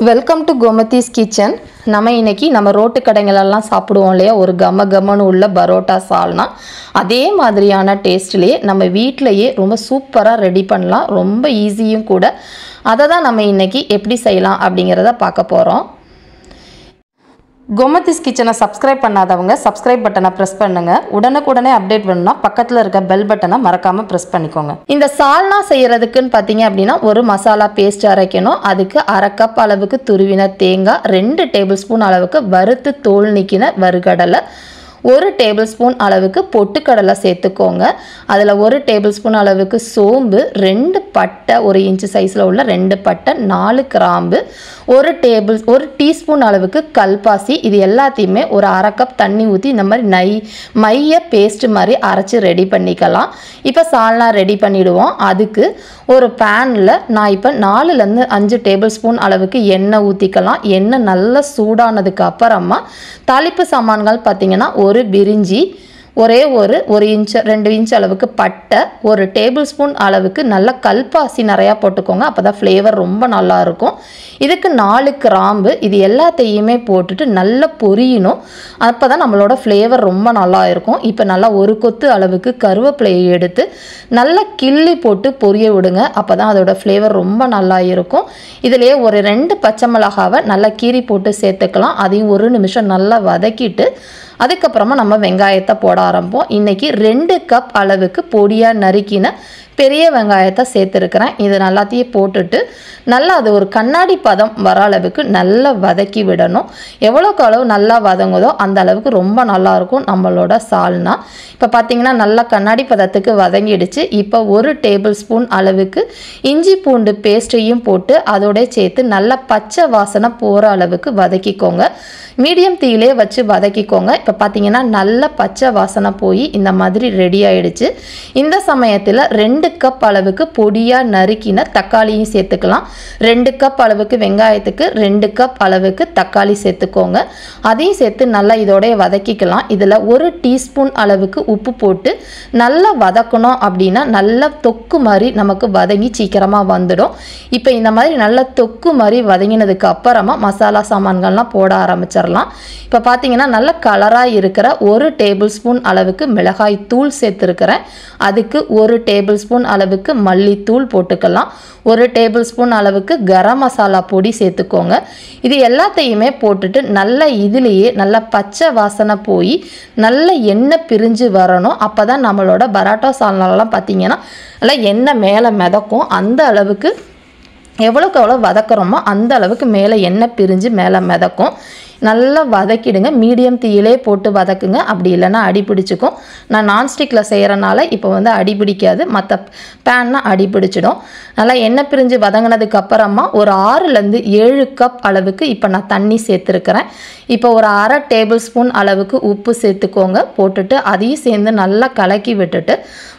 Welcome to Gomathi's kitchen. நம்ம இன்னைக்கு நம்ம ரோட்டு கடைங்களெல்லாம் சாப்பிடுவோம் இல்லையா, ஒரு கம கமன்னு உள்ள பரோட்டா சால்னா அதே மாதிரியான டேஸ்ட்லேயே நம்ம வீட்டிலையே ரொம்ப சூப்பராக ரெடி பண்ணலாம். ரொம்ப ஈஸியும் கூட. அதை தான் நம்ம இன்னைக்கு எப்படி செய்யலாம் அப்படிங்கிறத பார்க்க போகிறோம். கோமதிஸ் கிச்சனை சப்ஸ்கிரைப் பண்ணாதவங்க சப்ஸ்கிரைப் பட்டனை ப்ரெஸ் பண்ணுங்க. உடனுக்குடனே அப்டேட் பண்ணணும்னா பக்கத்தில் இருக்க பெல் பட்டனை மறக்காம ப்ரெஸ் பண்ணிக்கோங்க. இந்த சால்னா செய்யறதுக்குன்னு பார்த்தீங்க அப்படின்னா ஒரு மசாலா பேஸ்ட் அரைக்கணும். அதுக்கு 1/2 கப் அளவுக்கு துருவின தேங்காய், 2 டேபிள் ஸ்பூன் அளவுக்கு வறுத்து தோல் நீக்கின வறுகடலை, 1 டேபிள் ஸ்பூன் அளவுக்கு பொட்டுக்கடலை சேர்த்துக்கோங்க. அதில் 1 டேபிள் ஸ்பூன் அளவுக்கு சோம்பு, 2 பட்டை, 1 இன்ச்சு சைஸில் உள்ள 2 பட்டை, 4 கிராம்பு, 1 டீஸ்பூன் அளவுக்கு கல்பாசி. இது எல்லாத்தையுமே ஒரு 1/2 கப் தண்ணி ஊற்றி இந்த மாதிரி மைய பேஸ்ட் மாதிரி அரைச்சி ரெடி பண்ணிக்கலாம். இப்போ சால்னா ரெடி பண்ணிவிடுவோம். அதுக்கு ஒரு பேனில் நான் இப்போ 4லேருந்து 5 டேபிள் ஸ்பூன் அளவுக்கு எண்ணெய் ஊற்றிக்கலாம். எண்ணெய் நல்லா சூடானதுக்கு அப்புறமா தாளிப்பு சாமான்கள் பார்த்திங்கன்னா ஒரு பிரிஞ்சி, ஒரு இன்ச் 2 இன்ச் அளவுக்கு பட்டை, 1 டேபிள் ஸ்பூன் அளவுக்கு நல்ல கல்பாசி நிறையா போட்டுக்கோங்க. அப்போ தான் ஃப்ளேவர் ரொம்ப நல்லாயிருக்கும். இதுக்கு 4 கிராம்பு. இது எல்லாத்தையுமே போட்டுட்டு நல்லா பொரியணும். அப்போ தான் நம்மளோட ஃப்ளேவர் ரொம்ப நல்லா இருக்கும். இப்போ நல்லா 1 கொத்து அளவுக்கு கருவேப்பிலையை எடுத்து நல்லா கிள்ளி போட்டு பொரிய விடுங்க. அப்போ தான் அதோட ஃப்ளேவர் ரொம்ப நல்லா இருக்கும். இதிலேயே ஒரு 2 பச்சை மிளகாவை நல்லா கீறி போட்டு சேர்த்துக்கலாம். அதையும் 1 நிமிஷம் நல்லா வதக்கிட்டு அதுக்கப்புறமா நம்ம வெங்காயத்தை போட ஆரம்பிப்போம். இன்றைக்கி 2 கப் அளவுக்கு பொடியாக நறுக்கின பெரிய வெங்காயத்தை சேர்த்துருக்கிறேன். இது எல்லாத்தையும் போட்டுட்டு நல்லா அது ஒரு கண்ணாடி பதம் வர அளவுக்கு நல்லா வதக்கி விடணும். எவ்வளோக்கு அளவு நல்லா வதங்குதோ அந்த அளவுக்கு ரொம்ப நல்லாயிருக்கும் நம்மளோட சால்னா. இப்போ பார்த்திங்கன்னா நல்லா கண்ணாடி பதத்துக்கு வதங்கிடுச்சு. இப்போ 1 டேபிள் ஸ்பூன் அளவுக்கு இஞ்சி பூண்டு பேஸ்ட்டையும் போட்டு அதோட சேர்த்து நல்லா பச்சை வாசனை போகிற அளவுக்கு வதக்கிக்கோங்க. மீடியம் தீயிலே வச்சு வதக்கிக்கோங்க. இப்போ பார்த்தீங்கன்னா நல்ல பச்சை வாசனை போய் இந்த மாதிரி ரெடி ஆகிடுச்சு. இந்த சமயத்தில் 2 கப் அளவுக்கு பொடியாக நறுக்கின தக்காளியும் சேர்த்துக்கலாம். 2 கப் அளவுக்கு வெங்காயத்துக்கு 2 கப் அளவுக்கு தக்காளி சேர்த்துக்கோங்க. அதையும் சேர்த்து நல்லா இதோடைய வதக்கிக்கலாம். இதில் 1 டீஸ்பூன் அளவுக்கு உப்பு போட்டு நல்லா வதக்கணும். அப்படின்னா நல்லா தொக்கு மாதிரி நமக்கு வதங்கி சீக்கிரமாக வந்துடும். இப்போ இந்த மாதிரி நல்லா தொக்கு மாதிரி வதங்கினதுக்கு அப்புறமா மசாலா சாமான்கள்லாம் போட ஆரம்பிச்சிடலாம். இப்போ பார்த்தீங்கன்னா நல்ல கலராக இருக்கிற 1 டேபிள் ஸ்பூன் அளவுக்கு மிளகாய் தூள் சேர்த்துருக்கிறேன். அதுக்கு 1 டேபிள் ஸ்பூன் அளவுக்கு மல்லித்தூள் போட்டுக்கலாம். 1 டேபிள் ஸ்பூன் அளவுக்கு கரம் மசாலா பொடி சேர்த்துக்கோங்க. இது எல்லாத்தையுமே போட்டுட்டு நல்லா இதுலேயே நல்லா பச்சை வாசனை போய் நல்ல எண்ணெய் பிரிஞ்சு வரணும். அப்போ தான் நம்மளோட பரோட்டா சால்னாலாம் பார்த்தீங்கன்னா நல்லா எண்ணெய் மேலே மிதக்கும். அந்த அளவுக்கு எவ்வளோக்கு எவ்வளோ வதக்குறோமோ அந்த அளவுக்கு மேலே எண்ணெய் பிரிஞ்சு மேலே மிதக்கும். நல்லா வதக்கிடுங்க. மீடியம் தீயிலே போட்டு வதக்குங்க. அப்படி இல்லைன்னா அடி பிடிச்சிக்கும். நான் நான்ஸ்டிக்கில் செய்கிறனால இப்போ அடி பிடிக்காது. மற்ற பேன்னா அடி பிடிச்சிடும். நல்லா எண்ணெய் பிரிஞ்சு வதங்கினதுக்கு அப்புறமா ஒரு 6லேருந்து 7 கப் அளவுக்கு இப்போ நான் தண்ணி சேர்த்துருக்கிறேன். இப்போ ஒரு 1/2 டேபிள் ஸ்பூன் அளவுக்கு உப்பு சேர்த்துக்கோங்க. போட்டுட்டு அதையும் சேர்ந்து நல்லா கலக்கி விட்டுட்டு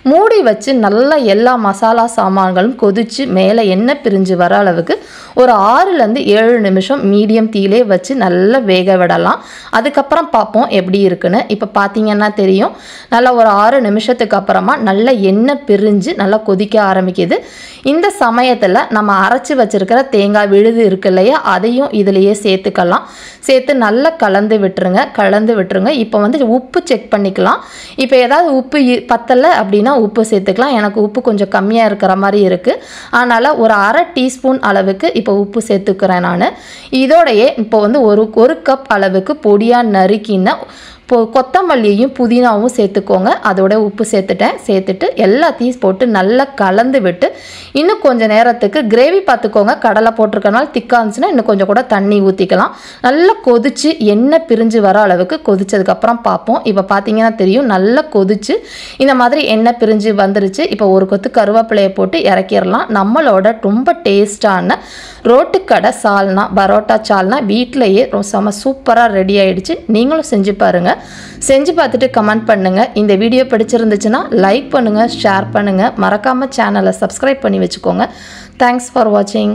மூடி வச்சு நல்லா எல்லா மசாலா சாமான்களும் கொதித்து மேலே எண்ணெய் பிரிஞ்சு வர அளவுக்கு ஒரு 6லேருந்து 7 நிமிஷம் மீடியம் தீயிலே வச்சு நல்லா வேக விடலாம். அதுக்கப்புறம் பார்ப்போம் எப்படி இருக்குன்னு. இப்போ பார்த்தீங்கன்னா தெரியும். நல்லா ஒரு 6 நிமிஷத்துக்கு அப்புறமா நல்லா எண்ணெய் பிரிஞ்சு நல்லா கொதிக்க ஆரம்பிக்குது. இந்த சமயத்தில் நம்ம அரைச்சி வச்சிருக்கிற தேங்காய் விழுது இருக்கு இல்லையா, அதையும் இதிலேயே சேர்த்துக்கலாம். சேர்த்து நல்லா கலந்து விட்டுருங்க. இப்போ உப்பு செக் பண்ணிக்கலாம். இப்போ ஏதாவது உப்பு பத்தலை அப்படின்னா உப்பு சேர்த்துக்கலாம். எனக்கு உப்பு கொஞ்சம் கம்மியாக இருக்கிற மாதிரி இருக்குது. அதனால் ஒரு 1/2 டீஸ்பூன் அளவுக்கு இப்போ உப்பு சேர்த்துக்கிறேன் நான். இதோடையே இப்போ ஒரு கப் அளவுக்கு பொடியாக நறுக்கின கொத்தமல்லியையும் புதினாவும் சேர்த்துக்கோங்க. அதோட உப்பு சேர்த்துட்டு எல்லாத்தையும் போட்டு நல்லா கலந்து விட்டு இன்னும் கொஞ்சம் நேரத்துக்கு கிரேவி பார்த்துக்கோங்க. கடலை போட்டிருக்கனால திக்காக இருந்துச்சுன்னா இன்னும் கொஞ்சம் கூட தண்ணி ஊற்றிக்கலாம். நல்லா கொதிச்சு எண்ணெய் பிரிஞ்சு வர அளவுக்கு கொதிச்சதுக்கப்புறம் பார்ப்போம். இப்போ பார்த்தீங்கன்னா தெரியும் நல்லா கொதிச்சு இந்த மாதிரி எண்ணெய் பிரிஞ்சு வந்துருச்சு. இப்போ ஒரு கொத்து கருவேப்பிலையை போட்டு இறக்கிடலாம். நம்மளோட ரொம்ப டேஸ்டான ரோட்டுக்கடை சால்னா பரோட்டா சால்னா வீட்டிலையே செம சூப்பராக ரெடி ஆகிடுச்சு. நீங்களும் செஞ்சு பாருங்கள். செஞ்சு பார்த்துட்டு கமெண்ட் பண்ணுங்கள். இந்த வீடியோ பிடிச்சிருந்துச்சுன்னா லைக் பண்ணுங்கள், ஷேர் பண்ணுங்கள். மறக்காமல் சேனலை சப்ஸ்கிரைப் பண்ணி வச்சுக்கோங்க. தேங்க்ஸ் ஃபார் வாட்சிங்.